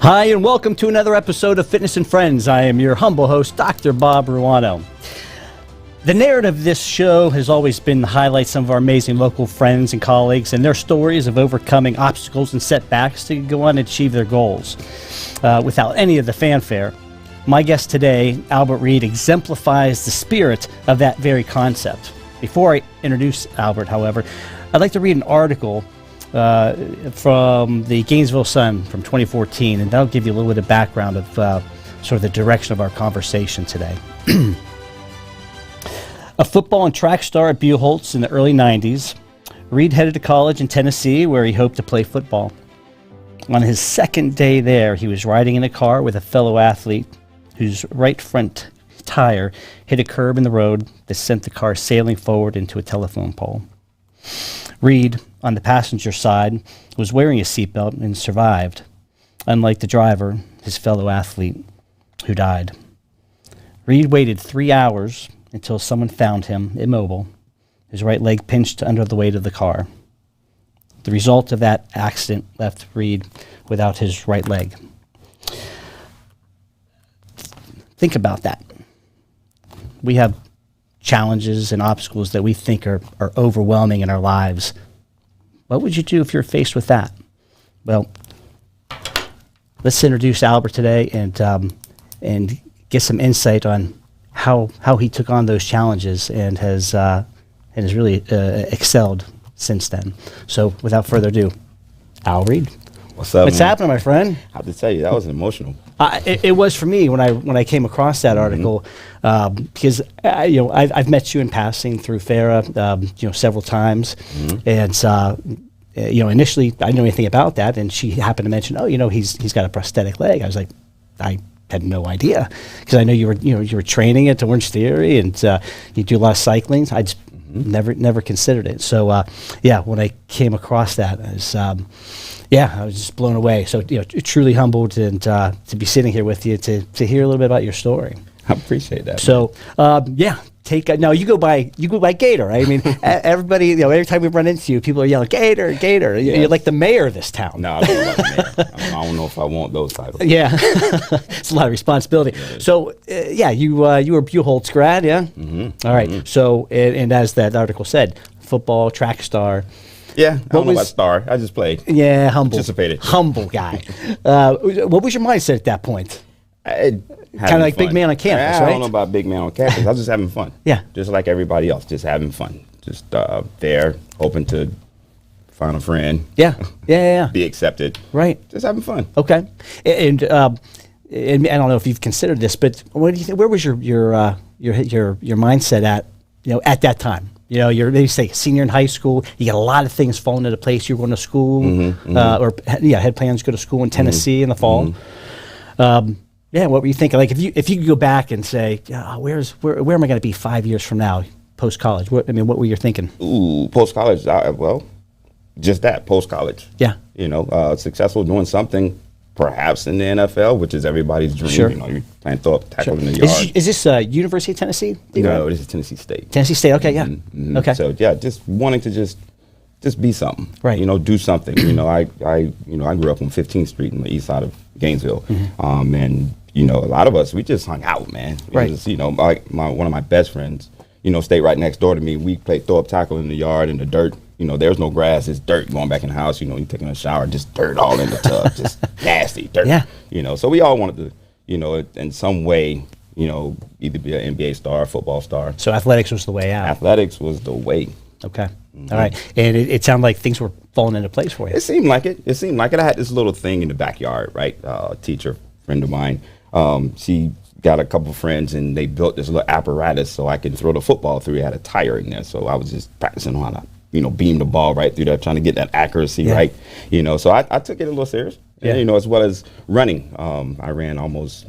Hi, and welcome to another episode of Fitness and Friends. I am your humble host, Dr. Bob Ruano. The narrative of this show has always been to highlight some of our amazing local friends and colleagues and their stories of overcoming obstacles and setbacks to go on and achieve their goals without any of the fanfare. My guest today, Albert Reed, exemplifies the spirit of that very concept. Before I introduce Albert, however, I'd like to read an article from the Gainesville Sun from 2014, and that'll give you a little bit of background of sort of the direction of our conversation today. A football and track star at Buchholz in the early 90s, Reed headed to college in Tennessee where he hoped to play football. On his second day there, he was riding in a car with a fellow athlete whose right front tire hit a curb in the road that sent the car sailing forward into a telephone pole. Reed, on the passenger side, was wearing a seatbelt and survived, unlike the driver, his fellow athlete, who died. Reed waited 3 hours until someone found him immobile, his right leg pinched under the weight of the car. The result of that accident left Reed without his right leg. Think about that. We have challenges and obstacles that we think are overwhelming in our lives. What would you do if you're faced with that? Well, let's introduce Albert today and get some insight on how he took on those challenges and has really excelled since then. So, without further ado, Al Reed. What's up? What's happening, my friend? I have to tell you, that was emotional. It was for me when I came across that article, because I've met you in passing through Farah, several times, and initially I didn't know anything about that, and she happened to mention, he's got a prosthetic leg. I was like, I had no idea, because I know you were training at Orange Theory and you do a lot of cycling. I just never considered it. So when I came across that, I was just blown away. So truly humbled and to be sitting here with you to hear a little bit about your story. I appreciate that. So now you go by Gator, right? I mean, everybody, every time we run into you, people are yelling Gator, Gator. Yes. You're like the mayor of this town. No, I don't know about the mayor. I don't know if I want those titles. Yeah, it's a lot of responsibility. Yeah. So you were Buchholz grad, yeah. Mm-hmm. All right. Mm-hmm. So and as that article said, football, track star. Yeah, I don't know about star. I just played. Yeah, humble. Participated. Humble guy. What was your mindset at that point? Kind of like big man on campus, right? I don't know about big man on campus. I was just having fun. Yeah. Just like everybody else, just having fun. Just there, hoping to find a friend. Yeah. Be accepted. Right. Just having fun. Okay. And I don't know if you've considered this, but what do you think? Where was your mindset at? At that time. They say senior in high school. You got a lot of things falling into place. You're going to school, had plans to go to school in Tennessee in the fall. What were you thinking? Like, if you could go back and say, where am I going to be 5 years from now, post college? What were you thinking? Ooh, post college. Just that, post college. Yeah. Successful doing something, perhaps in the NFL, which is everybody's dream. Sure. You're playing tackle in the yard. Is this University of Tennessee? No, this is Tennessee State. Tennessee State. Okay. Yeah. Mm-hmm. Okay. So just wanting to just be something. Right. Do something. I grew up on 15th Street on the east side of Gainesville, and a lot of us, we just hung out, man. Right. One of my best friends, stayed right next door to me. We played throw up tackle in the yard in the dirt. There's no grass, it's dirt. Going back in the house, you taking a shower, just dirt all in the tub, just nasty dirt. Yeah. So we all wanted to, in some way, either be an NBA star, football star. So athletics was the way out. Athletics was the way. Okay. Mm-hmm. All right. And it sounded like things were falling into place for you. It seemed like it. I had this little thing in the backyard, right? A teacher friend of mine, she got a couple friends and they built this little apparatus so I could throw the football through. It had a tire in there. So I was just practicing on how to, beam the ball right through there, trying to get that accuracy right. So I took it a little serious. Yeah. And, as well as running. I ran almost,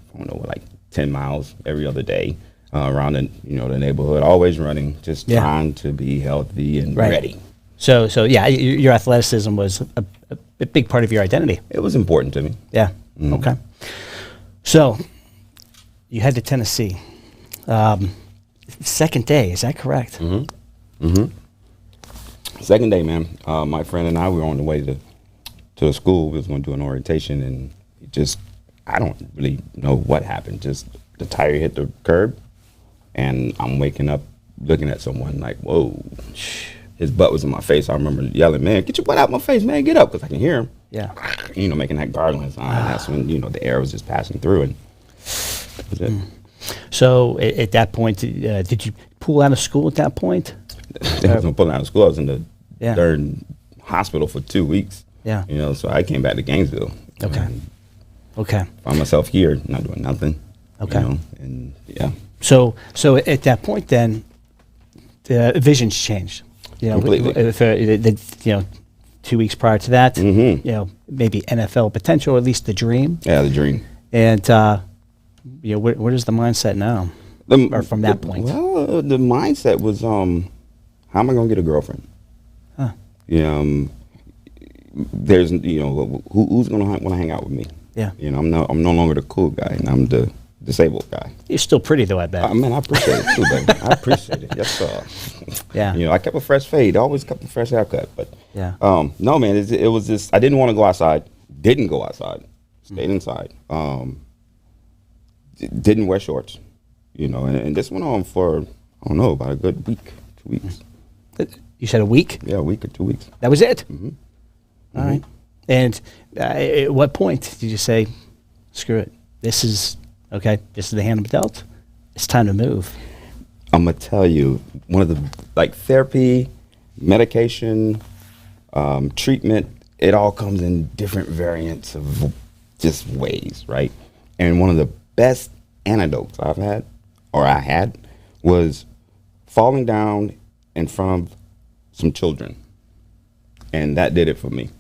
10 miles every other day around the neighborhood, always running, just trying to be healthy and ready. So your athleticism was a big part of your identity. It was important to me. Yeah. Mm-hmm. Okay. So you head to Tennessee. Second day, is that correct? Mm-hmm. Mm-hmm. Second day, man. My friend and I, we were on the way to the school. We was going to do an orientation, and he just, I don't really know what happened. Just the tire hit the curb, and I'm waking up looking at someone like, whoa. His butt was in my face. I remember yelling, man, get your butt out my face, man, get up, because I can hear him. Yeah. Making that gargling sound. And that's when, the air was just passing through, and that was it. So at that point, did you pull out of school at that point? I was pulling out of school. I was in the Yeah. third hospital for 2 weeks. Yeah. So I came back to Gainesville. Okay. And Okay. found myself here, not doing nothing. Okay. And yeah. So at that point, then, the vision's changed. Completely. If 2 weeks prior to that, Mm-hmm. maybe NFL potential, or at least the dream. Yeah, the dream. And where is the mindset now, or from that point? Well, the mindset was, how am I going to get a girlfriend? Huh. There's, who's going to want to hang out with me? Yeah. I'm no longer the cool guy, and I'm the disabled guy. You're still pretty, though, I bet. Man, I appreciate it too, baby. I appreciate it. Yes, sir. Yeah. I kept a fresh fade. Always kept a fresh haircut. But Yeah. no, man, it was just, I didn't want to go outside. Didn't go outside. Stayed inside. Didn't wear shorts. And this went on for, I don't know, about a good week, 2 weeks. You said a week? Yeah, a week or 2 weeks. That was it? Mm-hmm. All right. And at what point did you say, screw it, this is the hand I'm dealt, it's time to move? I'm going to tell you, one of the, therapy, medication, treatment, it all comes in different variants of just ways, right? And one of the best antidotes I had, was falling down in front of some children. And that did it for me.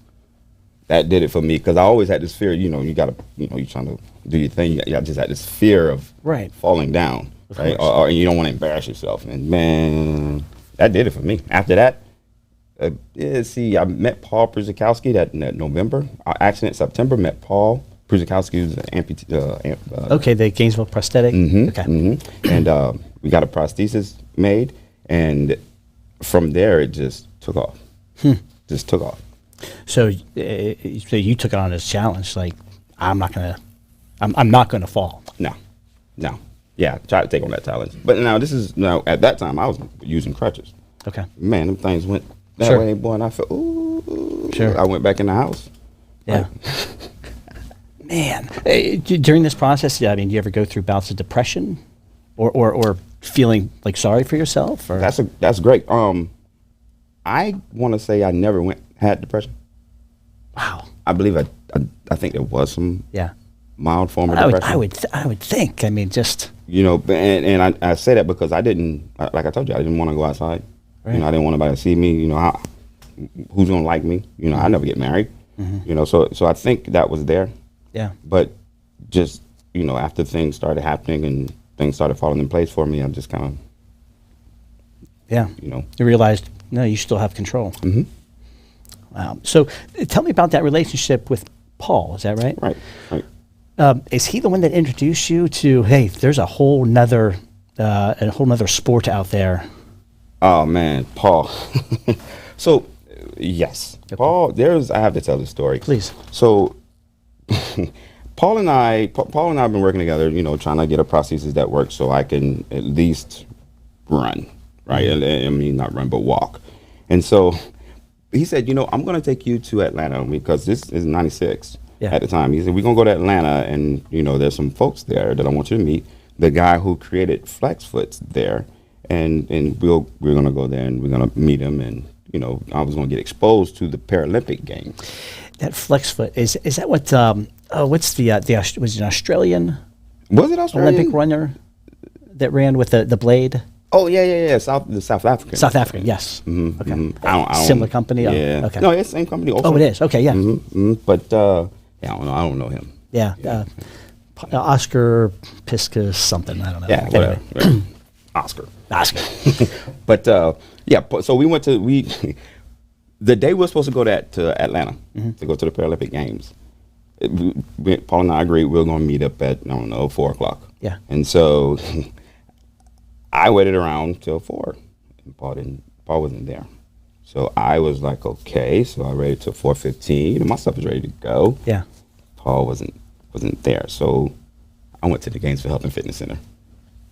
Because I always had this fear, you got to, you're trying to do your thing. You just had this fear of falling down, right? Or you don't want to embarrass yourself. And man, that did it for me. After that, I met Paul Przykowski that November. Accident September, met Paul Przykowski, who's an amputee. The Gainesville prosthetic. Mm-hmm, okay. Mm-hmm. And we got a prosthesis made, and from there it just took off. Just took off. So you took it on as a challenge, like I'm not gonna fall. No. Yeah, try to take on that challenge. But now at that time I was using crutches. Okay. Man, them things went that way, boy, and I felt, ooh. Sure. I went back in the house. Yeah. Man, during this process, do you ever go through bouts of depression, or feeling like sorry for yourself? Or? That's great. I want to say I never had depression. Wow. I believe I think there was some mild form of depression. I would think. Just and I say that because I didn't, like I told you, I didn't want to go outside. Right. I didn't want anybody to see me. Who's gonna like me? I never get married. Mm-hmm. So I think that was there. Yeah. But just after things started happening and things started falling in place for me, I'm just kind of you realized no, you still have control. Mm-hmm. Wow. So tell me about that relationship with Paul. Is that right? Right. Is he the one that introduced you to, hey, there's a whole nother sport out there? Oh man, Paul. So yes, okay. Paul. I have to tell this story. Please. So Paul and I have been working together, trying to get a prosthesis that works so I can at least run, right? Mm-hmm. Not run, but walk. And so he said, I'm going to take you to Atlanta because this is 96 at the time. He said, we're going to go to Atlanta and, there's some folks there that I want you to meet. The guy who created FlexFoot's there. And we're going to go there and we're going to meet him. And, I was going to get exposed to the Paralympic Games. That FlexFoot, is that what, what's was it an Australian? Was it Australian? Olympic runner that ran with the blade? Oh, yeah. South African. South African, yes. Mm-hmm, okay. Mm-hmm. I don't, similar company? Yeah. Okay. No, it's the same company also. Oh, it is? Okay, yeah. Mm-hmm, mm-hmm. But, I don't know him. Yeah. Oscar Piscus something, I don't know. Yeah, anyway. whatever. Oscar. But, so we went to, the day we were supposed to go to Atlanta to go to the Paralympic Games, Paul and I agreed we were going to meet up at, 4 o'clock. Yeah. And so I waited around till 4, and Paul wasn't there. So I was like, okay, so I waited till 4:15, and my stuff was ready to go. Yeah. Paul wasn't wasn't there. So I went to the Gainesville Health and Fitness Center.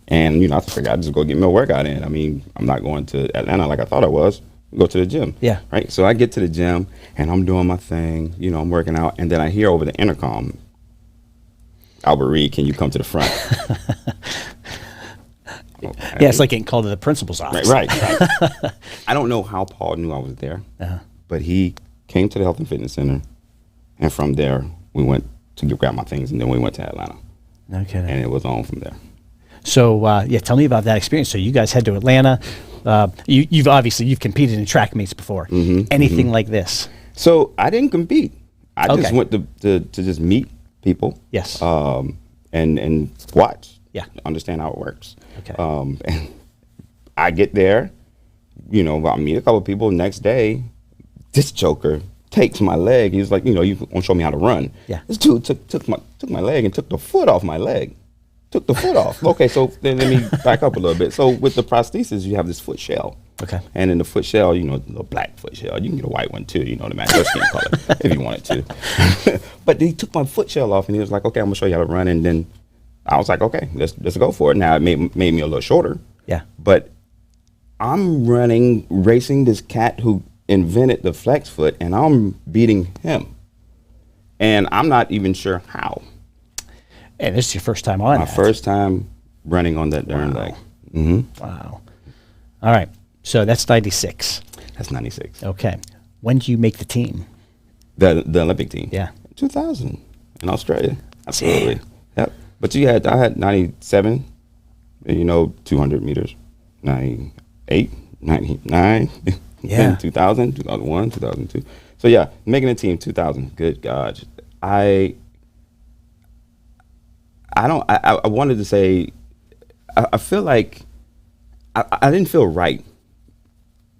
And, I figured I'd just go get me a workout in. I mean, I'm not going to Atlanta like I thought I was. Go to the gym. Yeah. Right? So I get to the gym, and I'm doing my thing. I'm working out. And then I hear over the intercom, Albert Reed, can you come to the front? Yeah, it's like getting called to the principal's office. Right. I don't know how Paul knew I was there, but he came to the Health and Fitness Center, and from there we went to grab my things, and then we went to Atlanta. No kidding. And it was on from there. So tell me about that experience. So you guys head to Atlanta. You've competed in track meets before. Anything like this? So I didn't compete. I just went to just meet people. Yes. And watch. Yeah. Understand how it works. Okay. And I get there, I meet a couple of people. Next day, this joker takes my leg. He's like, you want to show me how to run. Yeah. This dude took my leg and took the foot off my leg. Took the foot off. Okay, so then let me back up a little bit. So with the prosthesis, you have this foot shell. Okay. And in the foot shell, the black foot shell. You can get a white one too, to match your skin color if you wanted to. But he took my foot shell off, and he was like, okay, I'm going to show you how to run. And then I was like, okay, let's go for it. Now, it made me a little shorter. Yeah. But I'm racing this cat who invented the flex foot, and I'm beating him. And I'm not even sure how. And this is your first time on My first time running on that darn leg. Wow. All right. So that's 96. That's 96. Okay. When did you make the team? The Olympic team? Yeah. 2000 in Australia. Absolutely. Yep. But I had 97, 200 meters, 98, 99, yeah. 2000, 2001, 2002. So yeah, making a team 2000. Good God. I wanted to say, I feel like I didn't feel right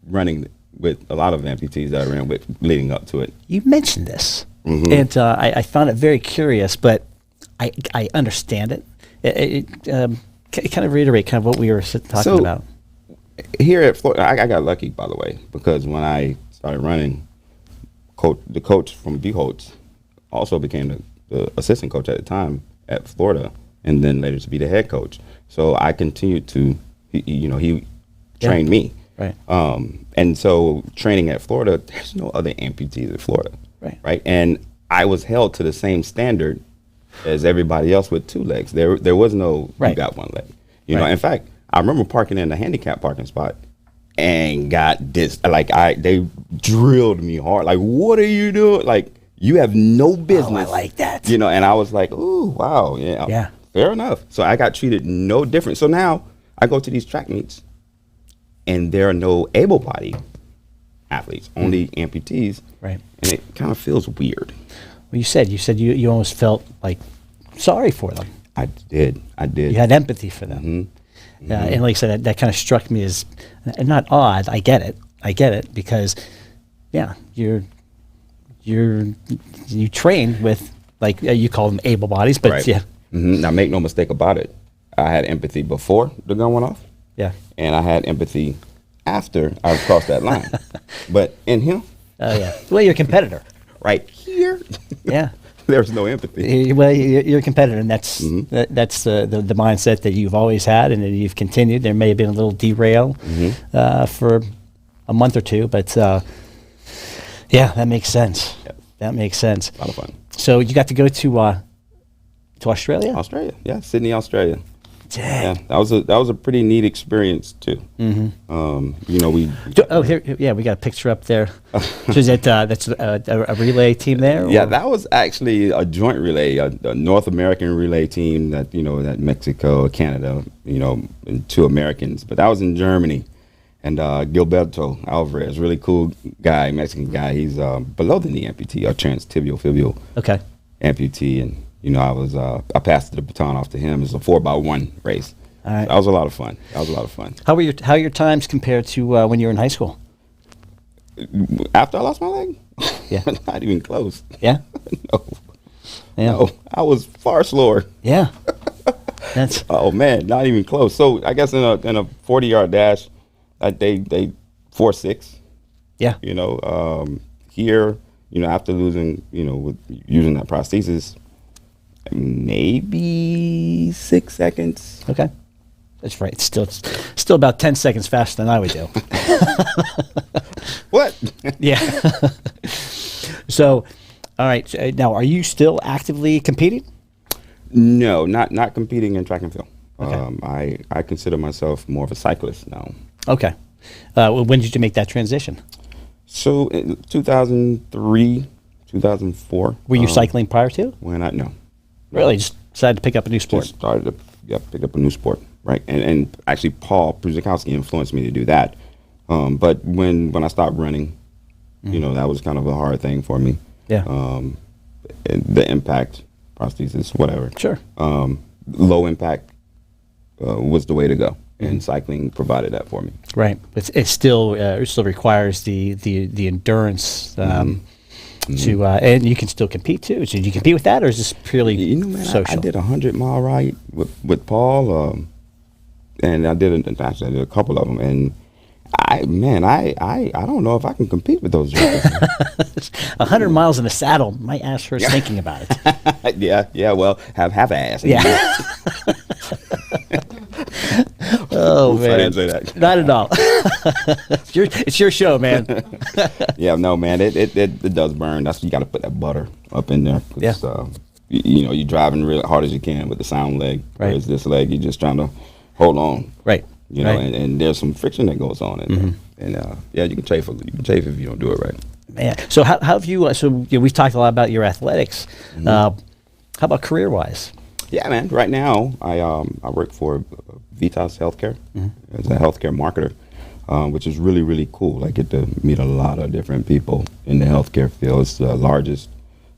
running with a lot of amputees that I ran with leading up to it. You mentioned this, and I found it very curious, but I understand it. Kind of reiterate kind of what we were talking about. Here at Florida, I got lucky, by the way, because when I started running, the coach from Buchholz also became the assistant coach at the time at Florida, and then later to be the head coach. So I continued to, he trained me. Right. And so training at Florida, there's no other amputees at Florida. Right. And I was held to the same standard as everybody else with two legs. There was no, you got one leg. In fact, I remember parking in the handicap parking spot and got this, they drilled me hard. Like, what are you doing? Like, you have no business. Oh, I like that. And I was like, ooh, wow, yeah. Fair enough. So I got treated no different. So now I go to these track meets, and there are no able-bodied athletes, only amputees. Right. And it kind of feels weird. Well, you said you almost felt like sorry for them. I did. You had empathy for them. And like I said, that kind of struck me as not odd. I get it because, yeah, you train with, like, you call them able bodies, but yeah. Now make no mistake about it. I had empathy before the gun went off. Yeah. And I had empathy after I crossed that line. But in him. Oh yeah. Well, you're a competitor. Right here. Yeah. There's no empathy. Well, you're a competitor, and that's the mindset that you've always had, and that you've continued. There may have been a little derail for a month or two, but yeah, that makes sense. Yep. That makes sense. A lot of fun. So you got to go to Australia? Australia, yeah, Sydney, Australia. Dang. Yeah, that was a pretty neat experience too. Here, we got a picture up there. So is that's a relay team there? Yeah, that was actually a joint relay, a North American relay team that that Mexico, Canada, and two Americans. But that was in Germany, and Gilberto Alvarez, really cool guy, Mexican guy. He's below the knee amputee, a transtibial fibular amputee, and. I passed the baton off to him. It was a 4x1 race. All right. So that was a lot of fun. How are your times compared to when you were in high school? After I lost my leg? Yeah. Not even close. Yeah? No. Yeah. No, I was far slower. Yeah. Oh man, not even close. So I guess in a 40-yard dash, they 4.6. Yeah. Here, after losing, with using that prosthesis, maybe 6 seconds. Okay. That's right. It's still about 10 seconds faster than I would do. What? Yeah. So, all right. Now, are you still actively competing? No, not competing in track and field. Okay. I consider myself more of a cyclist now. Okay. When did you make that transition? So in 2003, 2004. Were you cycling prior to? No. Really? Just decided to pick up a new sport? Just started to pick up a new sport, right? And actually, Paul Przykowski influenced me to do that. But when I stopped running, that was kind of a hard thing for me. Yeah. The impact, prosthesis, whatever. Sure. Low impact was the way to go, and cycling provided that for me. Right. It still requires the endurance to, and you can still compete too. So did you compete with that, or is this purely Man, social? I did a 100-mile ride with Paul, and I did a couple of them, and I don't know if I can compete with those guys. 100 miles in the saddle, my ass hurts thinking about it. yeah. Well, have ass. Yeah. Oh, Oof, man. I didn't say that. Not at all. It's your show, man. Yeah, no, man. It does burn. You got to put that butter up in there. Yeah. You're driving real hard as you can with the sound leg. Right. Whereas this leg, you're just trying to hold on. Right. Right. And there's some friction that goes on in there. And you can chafe if you don't do it right. Man. So how have you? We've talked a lot about your athletics. How about career-wise? Yeah, man. Right now, I work for Vitas Healthcare as a healthcare marketer, which is really, really cool. I get to meet a lot of different people in the healthcare field. It's the largest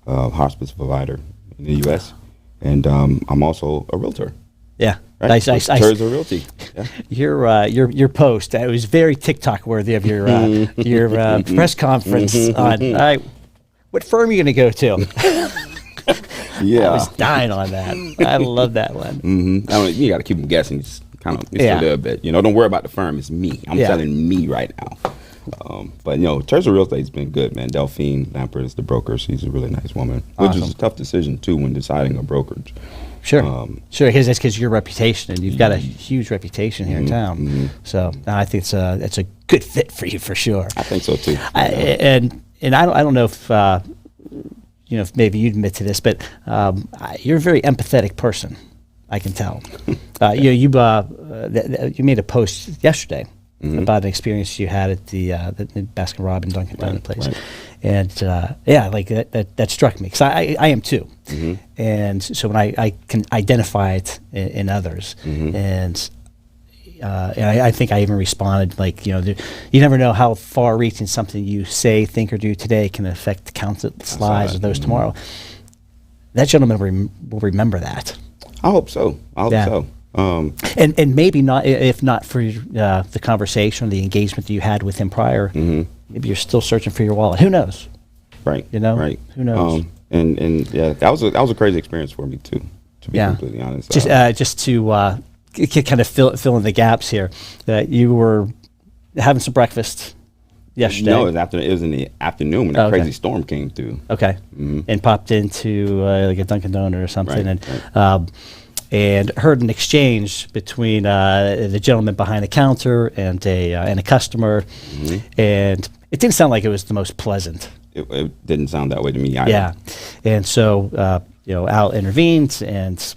hospice provider in the U.S., and I'm also a realtor. Yeah. Right? Nice. Terza Realty. Yeah. Your post, it was very TikTok worthy of your press conference on. All right, what firm are you going to go to? Yeah. I was dying on that. I love that one. You got to keep them guessing. Just kind of a little bit. Don't worry about the firm. It's me. I'm selling me right now. But Terza Realty has been good, man. Delphine Lampert is the broker. She's a really nice woman, which is a tough decision too when deciding a brokerage. Sure, because that's because of your reputation, and you've got a huge reputation here in town. So I think it's a good fit for you for sure. I think so too. And I don't know if if maybe you'd admit to this, but you're a very empathetic person. I can tell. You made a post yesterday about an experience you had at the Baskin Robbins Dunkin' Donut place. Right. And like that struck me because I am too, and so when I can identify it in others, and I think I even responded like you never know how far-reaching something you say, think, or do today can affect countless lives of those tomorrow. That gentleman will remember that. I hope so. I hope so. And maybe not if not for the conversation, the engagement that you had with him prior. Maybe you're still searching for your wallet. Who knows? Right. Right. Who knows? And that was a crazy experience for me too. To be completely honest. Just to kind of fill in the gaps here, you were having some breakfast yesterday. No, it was in the afternoon when a crazy storm came through. Okay. And popped into like a Dunkin' Donut or something, and heard an exchange between the gentleman behind the counter and a customer, and it didn't sound like it was the most pleasant. It didn't sound that way to me either. Yeah, and so Al intervened and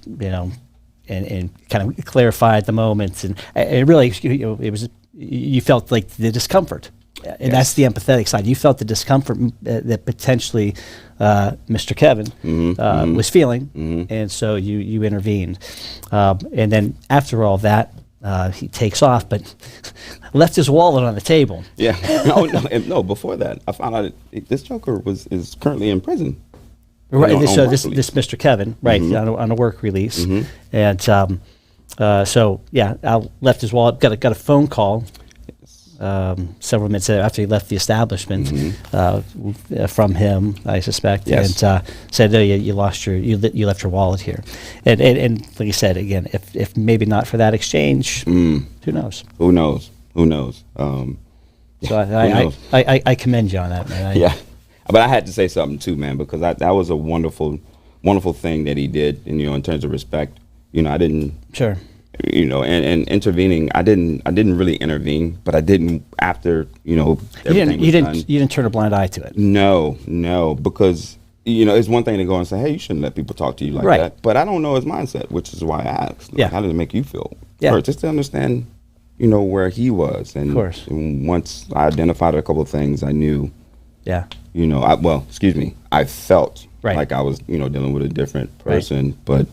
and kind of clarified the moment, and it really it was you felt like the discomfort. And that's the empathetic side. You felt the discomfort that potentially Mr. Kevin was feeling, and so you intervened. And then after all that, he takes off, but left his wallet on the table. Yeah. No. Before that, I found out this joker is currently in prison. Right. So this Mr. Kevin, right, on a work release, and so Al left his wallet. Got a phone call. Several minutes after he left the establishment, from him, I suspect, and said, "You left your wallet here," and like you said again, if maybe not for that exchange, who knows? Who knows? So I commend you on that, man. But I had to say something too, man, because that was a wonderful wonderful thing that he did, and in terms of respect, I didn't. Sure. And intervening, I didn't really intervene, but I didn't after everything was done. You didn't turn a blind eye to it. No, because it's one thing to go and say, hey, you shouldn't let people talk to you like that, but I don't know his mindset, which is why I asked. How does it make you feel? First, just to understand, where he was, and, of course. And once I identified a couple of things, I knew. Yeah. I felt right. like I was, dealing with a different person, but.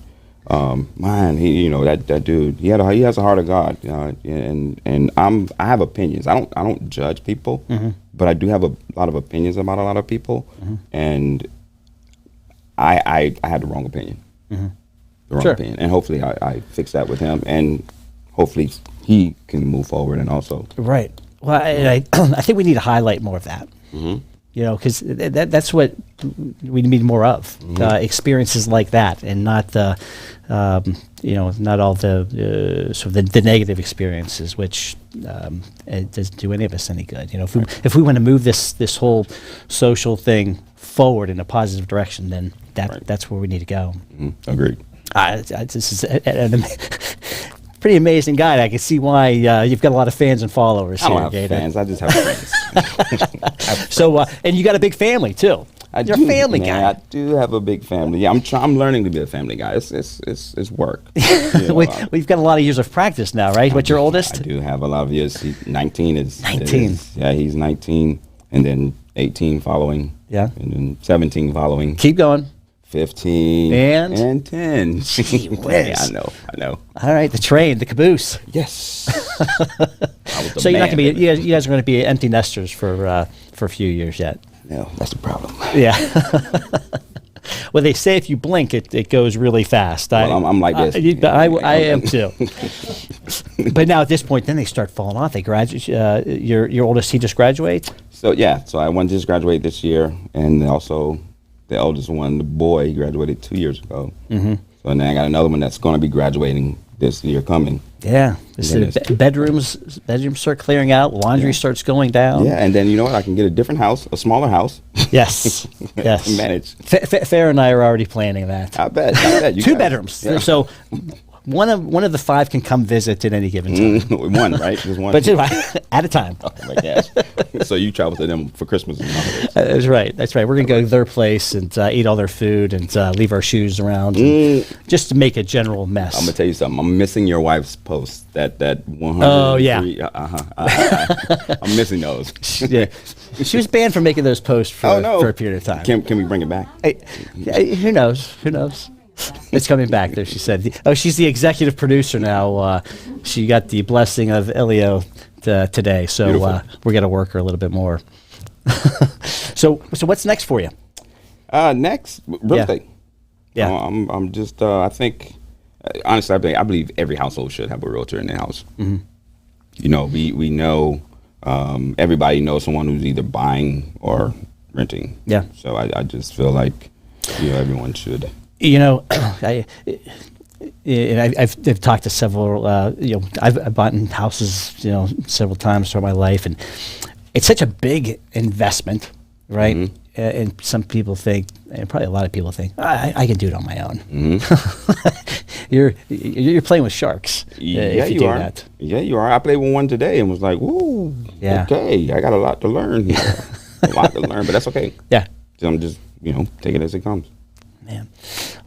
Man, he, that dude, he has a heart of God, and I have opinions. I don't judge people, but I do have a lot of opinions about a lot of people, and I had the wrong opinion, opinion, and hopefully I fix that with him, and hopefully he can move forward and also. Right. Well, I think we need to highlight more of that. Because that's what we need more of, experiences like that, and not the, not all the sort of the negative experiences, which it doesn't do any of us any good. If we want to move this whole social thing forward in a positive direction, then that's where we need to go. Agreed. This is an pretty amazing guy. I can see why you've got a lot of fans and followers. I don't have fans. I just have friends. So, and you got a big family too. You're a family guy. I do have a big family. Yeah, I'm learning to be a family guy. It's work. We've got a lot of years of practice now, right? What's your oldest? I do have a lot of years. 19 is 19. He's 19, and then 18 following. Yeah. And then 17 following. Keep going. 15 and 10. Gee whiz. I know. All right, the train, the caboose. Yes. So you're not going to be. You guys are going to be empty nesters for a few years yet. No, that's the problem. Yeah. Well, they say if you blink, it goes really fast. I'm like this. I am too. But now at this point, then they start falling off. They graduate. Your oldest, he just graduates. So I went to just graduate this year, and also. The eldest one, the boy, he graduated 2 years ago. So then I got another one that's going to be graduating this year coming. Yeah. Bedrooms start clearing out. Laundry starts going down. Yeah, and then you know what? I can get a different house, a smaller house. Yes. Yes. Manage. Fair and I are already planning that. I bet. Two bedrooms. Yeah. So one of the five can come visit at any given time. One, right? Just one. But two, at a time. Oh my gosh! So you travel to them for Christmas and holidays. That's right. We're gonna go to their place and eat all their food and leave our shoes around, just to make a general mess. I'm gonna tell you something. I'm missing your wife's post. That 100. Oh yeah. I'm missing those. Yeah. She was banned from making those posts for a period of time. Can we bring it back? Who knows? It's coming back there, she said. Oh, she's the executive producer now. She got the blessing of Elio today, so we're going to work her a little bit more. So what's next for you? Next, real estate. Yeah. I'm just, I think, honestly, I believe every household should have a realtor in their house. We know, everybody knows someone who's either buying or renting. Yeah. So I just feel like, everyone should. I've talked to several. I've bought in houses, several times throughout my life, and it's such a big investment, right? And some people think, and probably a lot of people think, I can do it on my own. You're playing with sharks. Yeah, if you are. That. Yeah, you are. I played with one today and was like, "Woo, okay, I got a lot to learn here, but that's okay." Yeah, so I'm just take it as it comes. Man.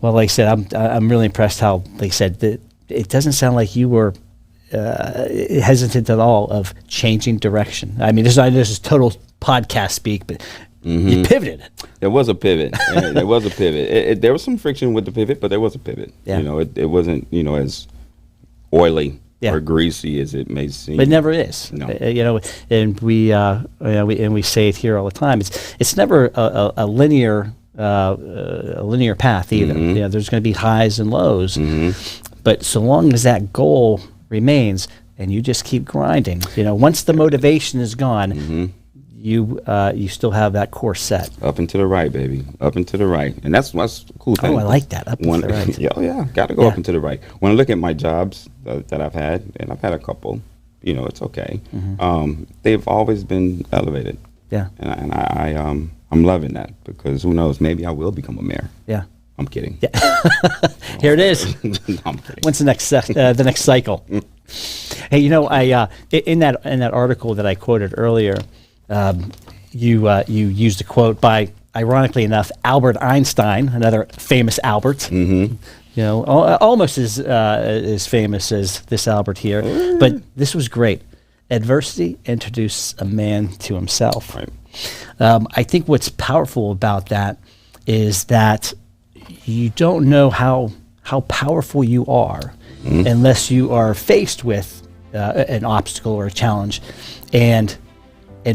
Well, like I said, I'm really impressed how, like I said, that it doesn't sound like you were hesitant at all of changing direction. I mean, this is total podcast speak, but you pivoted. There was a pivot. There was a pivot. There was some friction with the pivot, but there was a pivot. Yeah. It wasn't, as oily or greasy as it may seem. It never is. No. And we say it here all the time. It's never a linear path either. There's going to be highs and lows, but so long as that goal remains and you just keep grinding, once the motivation is gone, you still have that course set. Up and to the right, baby. Up and to the right. And that's what's cool thing. Oh, I like that. Up and to the right. Oh, yeah. Got to go up and to the right. When I look at my jobs that I've had, and I've had a couple, it's okay. They've always been elevated. Yeah. And I'm loving that because who knows, maybe I will become a mayor. Yeah. I'm kidding. Yeah. Here it is. No, I'm kidding. When's the next cycle? Hey, I in that article that I quoted earlier, you used a quote by, ironically enough, Albert Einstein, another famous Albert. Mm-hmm. Almost as famous as this Albert here. But this was great. Adversity introduced a man to himself. Right. I think what's powerful about that is that you don't know how powerful you are unless you are faced with an obstacle or a challenge and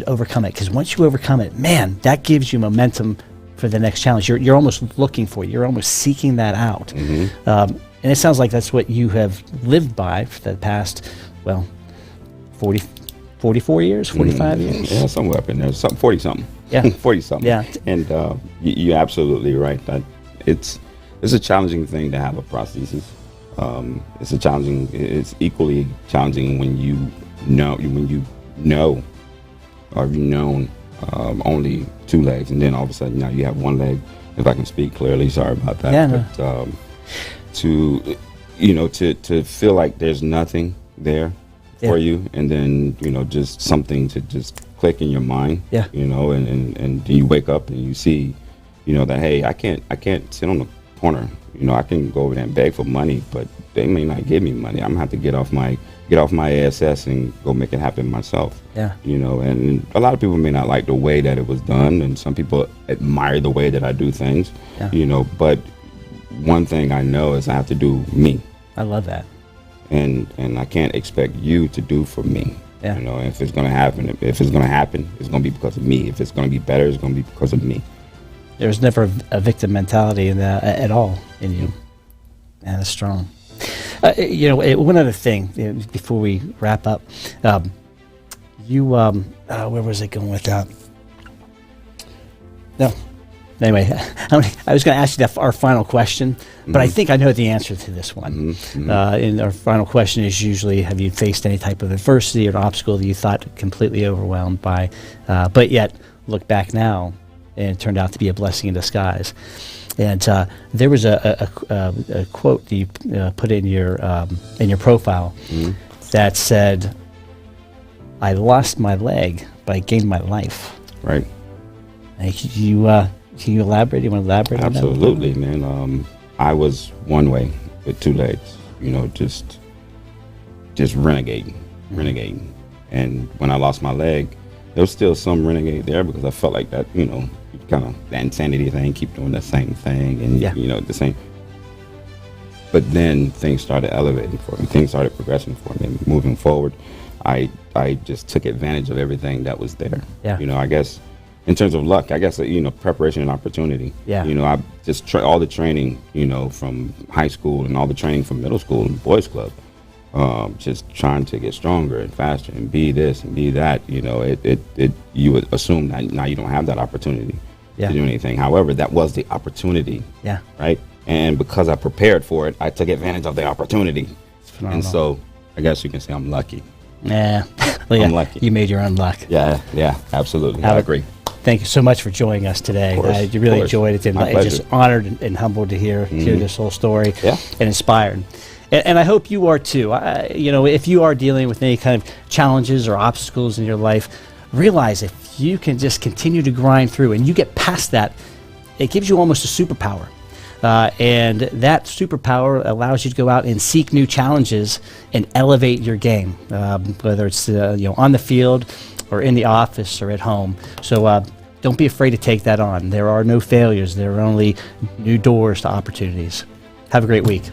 overcome it. Because once you overcome it, man, that gives you momentum for the next challenge. You're almost looking for it. You're almost seeking that out. And it sounds like that's what you have lived by for the past, 44 years, 45 years? Yeah, somewhere up in there. 40-something. Yeah. 40-something. Yeah. And you're absolutely right. That it's a challenging thing to have a prosthesis. It's equally challenging when you know or you've known only two legs, and then all of a sudden now you have one leg. If I can speak clearly, sorry about that. Yeah, but to feel like there's nothing there for you, and then just something to just click in your mind. Yeah. And then you wake up and you see, that hey, I can't sit on the corner. I can go over there and beg for money, but they may not give me money. I'm gonna have to get off my ASS and go make it happen myself. Yeah. And a lot of people may not like the way that it was done, and some people admire the way that I do things. Yeah. But one thing I know is I have to do me. I love that. And I can't expect you to do for me. Yeah. If it's gonna happen, it's gonna be because of me. If it's gonna be better, it's gonna be because of me. There's never a victim mentality in that at all in you. And it's strong. One other thing before we wrap up, where was I going with that? No. Anyway, I was going to ask you our final question, but I think I know the answer to this one. And our final question is usually, have you faced any type of adversity or obstacle that you thought completely overwhelmed by, but yet look back now and it turned out to be a blessing in disguise? And there was a quote that you put in your profile that said, "I lost my leg, but I gained my life." Right. Can you elaborate? You want to elaborate on that? Absolutely, man. I was one way with two legs, just renegading. And when I lost my leg, there was still some renegade there because I felt like that, kind of that insanity thing, keep doing the same thing and, the same. But then things started elevating for me. Things started progressing for me. Moving forward, I just took advantage of everything that was there. Yeah. I guess in terms of luck, preparation and opportunity. Yeah. I just all the training, from high school and all the training from middle school and boys club, just trying to get stronger and faster and be this and be that. You would assume that now you don't have that opportunity to do anything. However, that was the opportunity. Yeah. Right. And because I prepared for it, I took advantage of the opportunity. And so I guess you can say I'm lucky. Yeah. I'm lucky. You made your own luck. Yeah, absolutely. I agree. Thank you so much for joining us today. I really enjoyed it. My And just honored and humbled to hear this whole story and inspired. And I hope you are too. If you are dealing with any kind of challenges or obstacles in your life, realize if you can just continue to grind through and you get past that, it gives you almost a superpower. And that superpower allows you to go out and seek new challenges and elevate your game, whether it's on the field or in the office or at home. So don't be afraid to take that on. There are no failures. There are only new doors to opportunities. Have a great week.